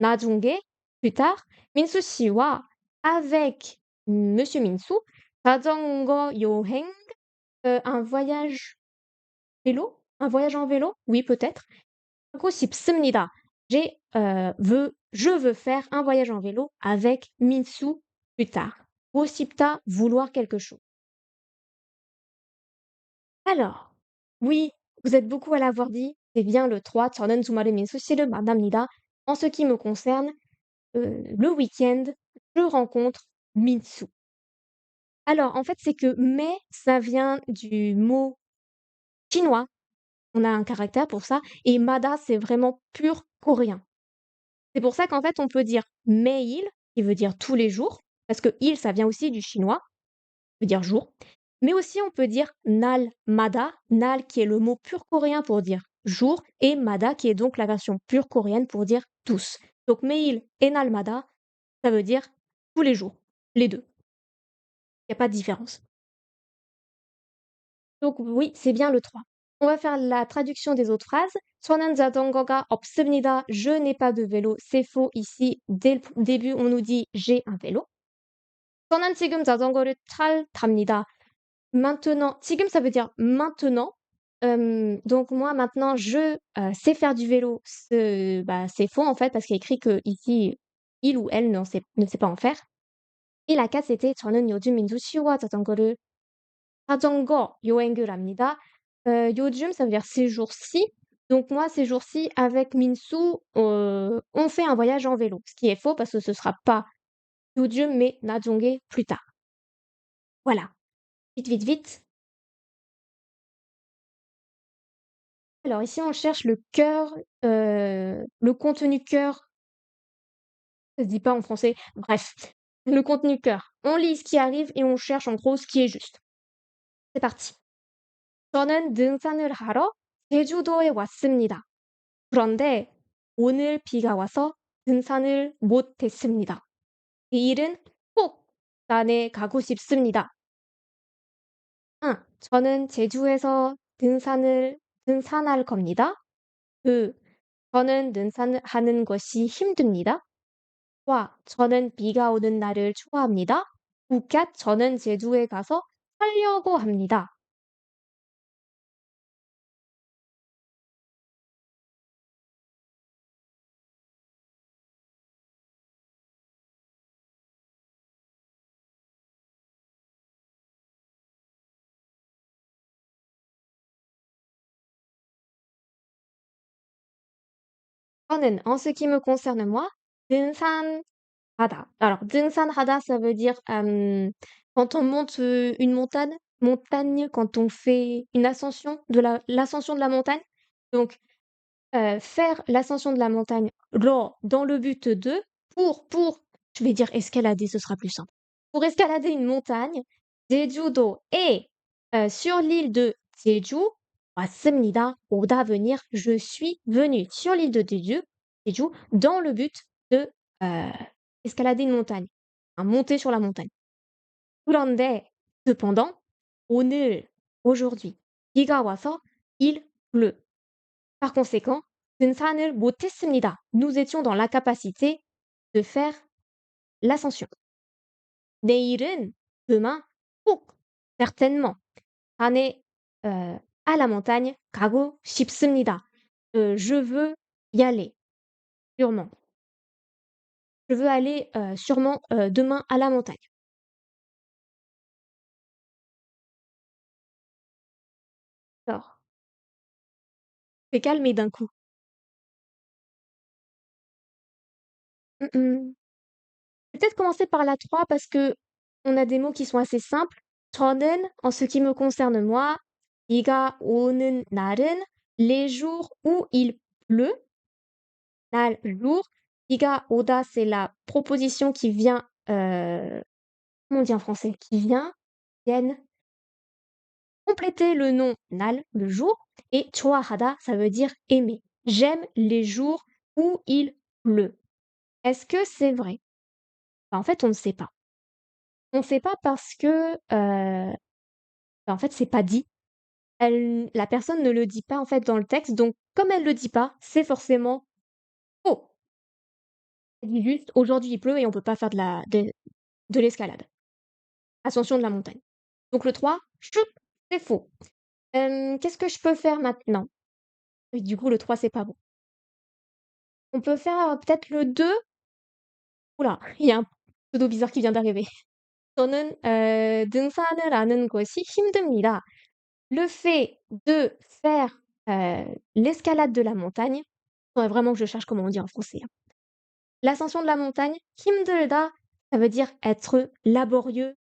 [SPEAKER 1] 나중에, plus tard, 민수 씨와 avec monsieur 민수, 자전거 여행, un voyage vélo? Un voyage en vélo? Oui, peut-être. 하고 싶습니다. Je veux faire un voyage en vélo avec 민수 plus tard. 하고 싶다, vouloir quelque chose. Alors, oui, vous êtes beaucoup à l'avoir dit, c'est bien le 3. 저는 주말에 민수 씨를 만납니다. En ce qui me concerne, le week-end, je rencontre Minsu. Alors, en fait, c'est que mais, ça vient du mot chinois. On a un caractère pour ça. Et mada, c'est vraiment pur coréen. C'est pour ça qu'en fait, on peut dire mail, qui veut dire tous les jours. parce que il, ça vient aussi du chinois, ça veut dire jour. Mais aussi, on peut dire nal mada, nal qui est le mot pur coréen pour dire jour, et mada qui est donc la version pure coréenne pour dire tous. Donc meil et nal mada, ça veut dire tous les jours, les deux. Il n'y a pas de différence. Donc oui, c'est bien le 3. On va faire la traduction des autres phrases. 저는 자전거가 없습니다. Je n'ai pas de vélo. C'est faux ici. Dès le début, on nous dit j'ai un vélo. 저는 지금 자전거를 답니다. Maintenant, 지금 ça veut dire maintenant. Donc moi maintenant je sais faire du vélo. C'est faux en fait parce qu'il y a écrit que ici il ou elle ne sait pas en faire. Et la 4 c'était 저는 요즘 민수 씨와 자전거 여행을 합니다. 요즘 ça veut dire ces jours-ci. Donc moi ces jours-ci avec Minsu, on fait un voyage en vélo. Ce qui est faux parce que ce sera pas 요즘 mais 나중에 plus tard. Voilà. Vite, vite, vite. Alors ici, on cherche le cœur, le contenu cœur, ça se dit pas en français. Bref, le contenu cœur. On lit ce qui arrive et on cherche en gros ce qui est juste. C'est parti. 저는 등산을 하러 제주도에 왔습니다. 그런데 오늘 비가 와서 등산을 못 했습니다. 내일은 꼭 산에 가고 싶습니다. 1. 저는 제주에서 등산할 겁니다. 2. 저는 등산을 하는 것이 힘듭니다. 와, 저는 비가 오는 날을 좋아합니다. 우캣, 저는 제주에 가서 살려고 합니다. 저는, en ce qui me concerne moi, 등산하다. Alors, 등산하다, ça veut dire quand on monte une montagne, quand on fait une ascension, l'ascension de la montagne. Donc, faire l'ascension de la montagne dans le but de, je vais dire escalader, ce sera plus simple. Pour escalader une montagne, 제주도 et sur l'île de Jeju, 왔습니다. 오다 venir, je suis venu sur l'île de Jeju, dans le but de escalader une montagne, monter sur la montagne. 그런데, cependant, 오늘, aujourd'hui, 비가 와서 il pleut. Par conséquent, 등산을 못했습니다. Nous étions dans l'incapacité de faire l'ascension. 내일은, demain, 꼭, certainement, 산에, à la montagne, 가고 싶습니다. Je veux y aller, sûrement. Je veux aller sûrement demain à la montagne. Alors, c'est calmé d'un coup. Peut-être commencer par la 3 parce que on a des mots qui sont assez simples. 저는, en ce qui me concerne moi, 비가 오는 날은 les jours où il pleut. 날, jour. 비가 오다, c'est la proposition qui vient, comment on dit en français? Viennent compléter le nom 날, le jour. Et 좋아하다, ça veut dire aimer. J'aime les jours où il pleut. Est-ce que c'est vrai? En fait, on ne sait pas. On ne sait pas parce que, en fait, c'est pas dit. La personne ne le dit pas, en fait, dans le texte, donc comme elle le dit pas, c'est forcément faux. Elle dit juste: «Aujourd'hui, il pleut et on peut pas faire de l'escalade. Ascension de la montagne». Donc le 3, choup, c'est faux. Qu'est-ce que je peux faire maintenant? Oui, du coup, le 3, c'est pas bon. On peut faire, peut-être le 2? Ouh là, il y a un pseudo bizarre qui vient d'arriver. 저는 등산을 하는 것이 힘듭니다. Le fait de faire, l'escalade de la montagne, faudrait vraiment que je cherche comment on dit en français, hein. L'ascension de la montagne, 힘들다, ça veut dire être laborieux,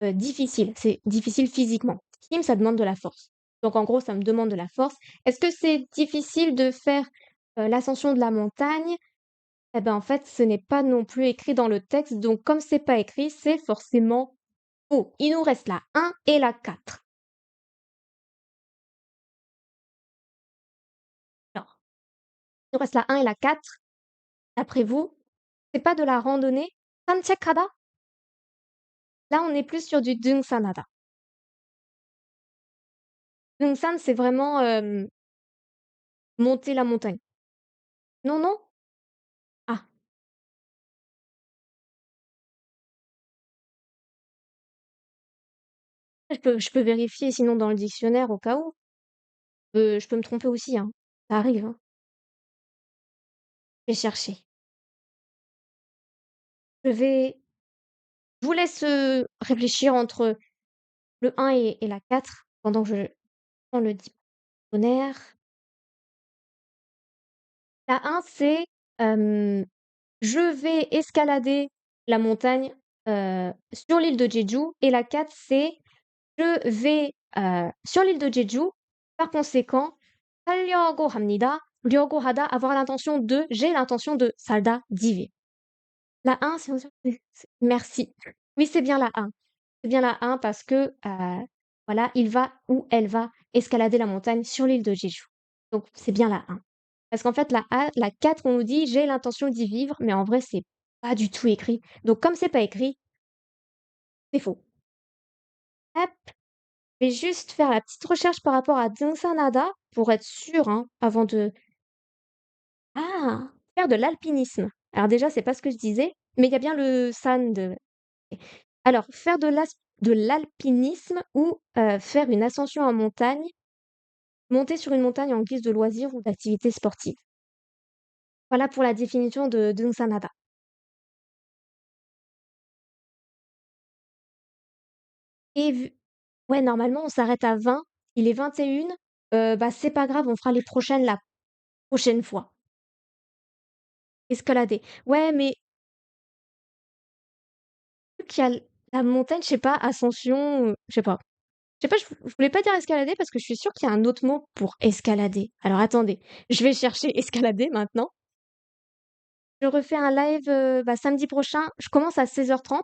[SPEAKER 1] difficile, c'est difficile physiquement. 힘, ça demande de la force. Donc en gros, ça me demande de la force. Est-ce que c'est difficile de faire, l'ascension de la montagne? Eh ben, en fait, ce n'est pas non plus écrit dans le texte, donc comme c'est pas écrit, c'est forcément faux. Il nous reste la 1 et la 4. Alors, il nous reste la 1 et la 4. D'après vous, c'est pas de la randonnée? 산책하다? Là, on est plus sur du 등산하다. 등산, c'est vraiment, monter la montagne. Non, non? Ah, je peux vérifier sinon dans le dictionnaire au cas où. Je peux me tromper aussi, hein. Ça arrive, hein. Je vais chercher. Je vous laisse, réfléchir entre le 1 et la 4 pendant que je prends le dictionnaire. La 1, c'est, hem, je vais escalader la montagne, sur l'île de Jeju et la 4, c'est je vais, sur l'île de Jeju, par conséquent, 살려고 합니다. 려고 하다, avoir l'intention de, j'ai l'intention de 살다, d'y vivre. La 1, c'est merci. Oui, c'est bien la 1. C'est bien la 1 parce que, voilà, il va ou elle va escalader la montagne sur l'île de Jeju. Donc c'est bien la 1. Parce qu'en fait, la 4, on nous dit: «J'ai l'intention d'y vivre», mais en vrai, c'est pas du tout écrit. Donc comme c'est pas écrit, c'est faux. Hop, je vais juste faire la petite recherche par rapport à 등산하다 pour être sûre, hein, avant de ah! Faire de l'alpinisme. Alors déjà, c'est pas ce que je disais, mais il y a bien le san de alors faire de l'alpinisme ou, faire une ascension en montagne, monter sur une montagne en guise de loisir ou d'activité sportive. Voilà pour la définition de 등산하다. Et vu ouais, normalement, on s'arrête à 20. Il est 21. Bah, c'est pas grave, on fera les prochaines la prochaine fois. Escalader. Ouais, mais vu qu'il y a la montagne, je sais pas, ascension, je sais pas. Je sais pas, je voulais pas dire escalader parce que je suis sûre qu'il y a un autre mot pour escalader. Alors attendez, je vais chercher escalader maintenant. Je refais un live, bah, samedi prochain. Je commence à 16h30.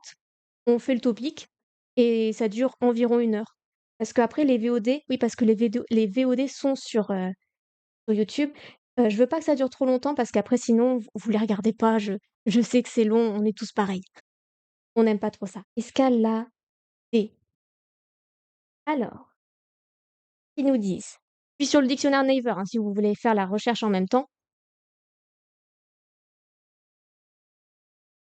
[SPEAKER 1] On fait le topic et ça dure environ 1 heure. Parce qu'après les VOD oui, parce que les VOD sont sur YouTube. Je veux pas que ça dure trop longtemps parce qu'après sinon vous les regardez pas. Je sais que c'est long, on est tous pareils. On n'aime pas trop ça. Escalader. Alors, ils nous disent puis sur le dictionnaire Naver, hein, si vous voulez faire la recherche en même temps.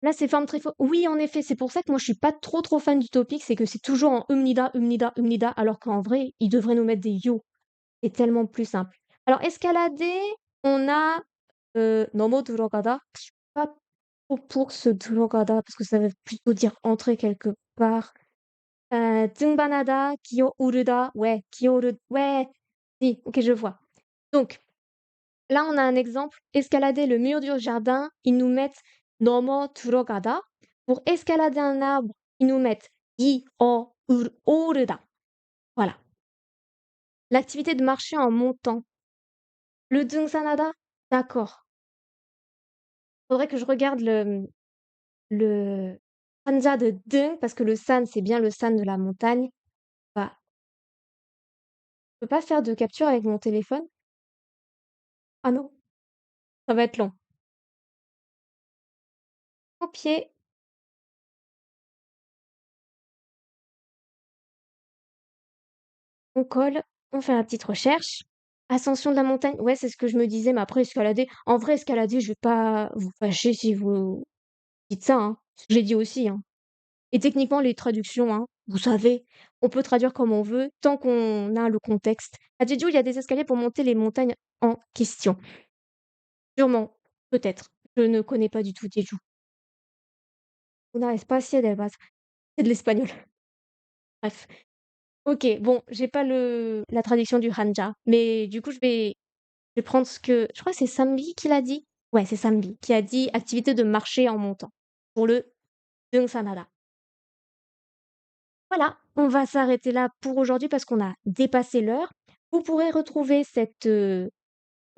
[SPEAKER 1] Là, c'est forme très faux. Oui, en effet, c'est pour ça que moi je suis pas trop, trop fan du topic, c'est que c'est toujours en umnida, umnida, umnida, alors qu'en vrai, ils devraient nous mettre des yo. C'est tellement plus simple. Alors escalader, on a, 너무 들어가다. Je suis pas trop pour ce 들어가다 parce que ça veut plutôt dire entrer quelque part. 등반하다, 기어오르다. Ouais, 기어오르 ouais, si, OK, je vois. Donc là, on a un exemple, escalader le mur du jardin, ils nous mettent 넘어 들어가다. Pour escalader un arbre, ils nous mettent 오르다. Voilà. L'activité de marcher en montant. Le 등산하다? D'accord. Faudrait que je regarde le hanza de 등 parce que le san, c'est bien le san de la montagne. Bah, je peux pas faire de capture avec mon téléphone? Ah non, ça va être long. Copier, on colle, on fait la petite recherche. Ascension de la montagne, ouais, c'est ce que je me disais, mais après escalader en vrai escalader, je vais pas vous fâcher si vous dites ça, hein. Ce que j'ai dit aussi, hein. Et techniquement les traductions, hein, vous savez, on peut traduire comme on veut tant qu'on a le contexte. À Jeju, il y a des escaliers pour monter les montagnes en question. Sûrement, peut-être. Je ne connais pas du tout Jeju. Una especie de base. C'est de l'espagnol. Bref. OK, bon, j'ai pas la traduction du hanja, mais du coup, je vais prendre ce que je crois que c'est Sambi qui l'a dit? Ouais, c'est Sambi qui a dit: «Activité de marcher en montant» pour le 등산하다. Voilà, on va s'arrêter là pour aujourd'hui parce qu'on a dépassé l'heure. Vous pourrez retrouver ce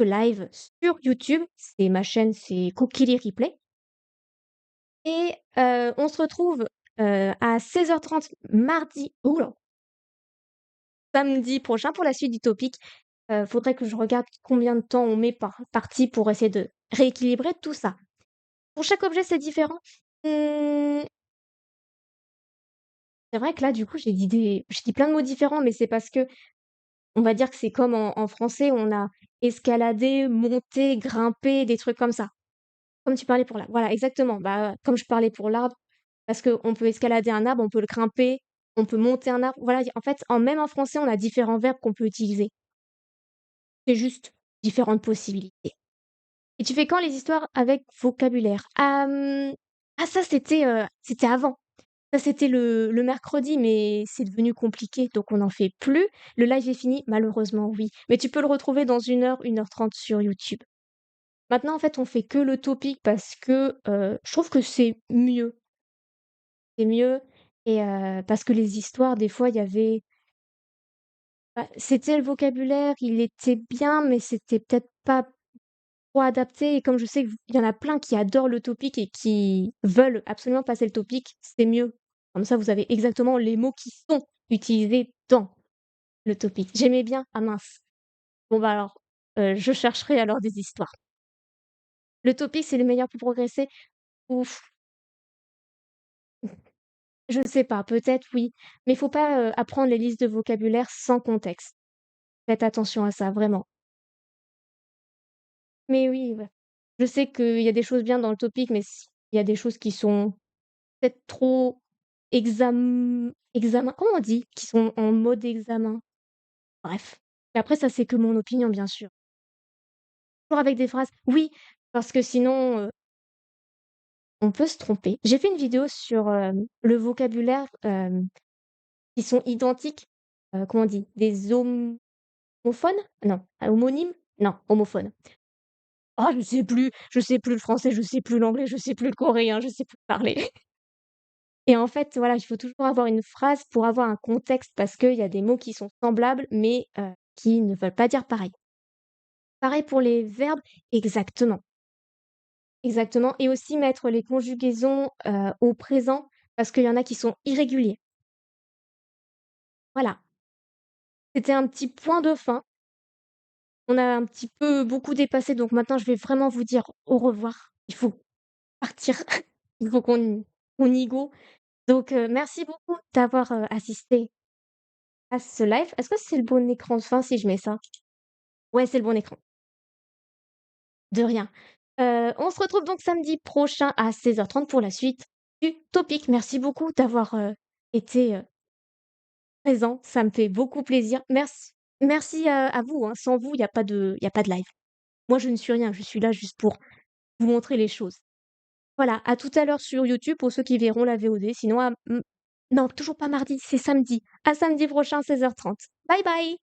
[SPEAKER 1] live sur YouTube. C'est ma chaîne, c'est Kokiri Replay et on se retrouve, à 16h30 mardi ouh là, samedi prochain pour la suite du topic. Faudrait que je regarde combien de temps on met par partie pour essayer de rééquilibrer tout ça. Pour chaque objet, c'est différent. Mmh, c'est vrai que là, du coup, j'ai dit plein de mots différents, mais c'est parce que on va dire que c'est comme en français, on a escaladé, monté, grimpé, des trucs comme ça. Comme tu parlais pour l'arbre. Voilà, exactement. Bah, comme je parlais pour l'arbre, parce qu'on peut escalader un arbre, on peut le grimper, on peut monter un arbre. Voilà, en fait, même en français, on a différents verbes qu'on peut utiliser. C'est juste différentes possibilités. Et tu fais quand les histoires avec vocabulaire? Ah ça c'était avant. Ça c'était le mercredi, mais c'est devenu compliqué, donc on n'en fait plus. Le live est fini? Malheureusement oui, mais tu peux le retrouver dans 1 heure 30 sur YouTube. Maintenant en fait, on fait que le topic parce que, je trouve que c'est mieux. C'est mieux et parce que les histoires des fois il y avait c'était le vocabulaire, il était bien, mais c'était peut-être pas trop adapté et comme je sais qu'il y en a plein qui adorent le topic et qui veulent absolument passer le topic, c'est mieux. Comme ça, vous avez exactement les mots qui sont utilisés dans le topic. J'aimais bien. Ah mince. Bon bah alors, je chercherai alors des histoires. Le topic, c'est le meilleur pour progresser? Ouf, je ne sais pas, peut-être oui, mais il faut pas, apprendre les listes de vocabulaire sans contexte. Faites attention à ça, vraiment. Mais oui, ouais. Je sais qu'il y a des choses bien dans le topic, mais il y a des choses qui sont peut-être trop examen comment on dit? Qui sont en mode examen. Bref. Et après ça, c'est que mon opinion, bien sûr. Toujours avec des phrases oui, parce que sinon, on peut se tromper. J'ai fait une vidéo sur, le vocabulaire, qui sont identiques, comment on dit? Des homophones? Non, homonymes? Non, homophones. Ah, je sais plus le français, je sais plus l'anglais, je sais plus le coréen, je sais plus parler. Et en fait, voilà, il faut toujours avoir une phrase pour avoir un contexte parce qu'il y a des mots qui sont semblables, mais qui ne veulent pas dire pareil. Pareil pour les verbes, exactement, exactement et aussi mettre les conjugaisons, au présent parce qu'il y en a qui sont irréguliers. Voilà, c'était un petit point de fin. On a un petit peu beaucoup dépassé, donc maintenant je vais vraiment vous dire au revoir. Il faut partir, il faut qu'on y go. Donc merci beaucoup d'avoir, assisté à ce live. Est-ce que c'est le bon écran de fin si je mets ça? Ouais, c'est le bon écran. De rien. On se retrouve donc samedi prochain à 16h30 pour la suite du topic. Merci beaucoup d'avoir, été, présent. Ça me fait beaucoup plaisir. Merci, à vous, hein. Sans vous, il y a pas de live. Moi, je ne suis rien, je suis là juste pour vous montrer les choses. Voilà, à tout à l'heure sur YouTube pour ceux qui verront la VOD. Sinon non, toujours pas mardi, c'est samedi. À samedi prochain 16h30. Bye bye!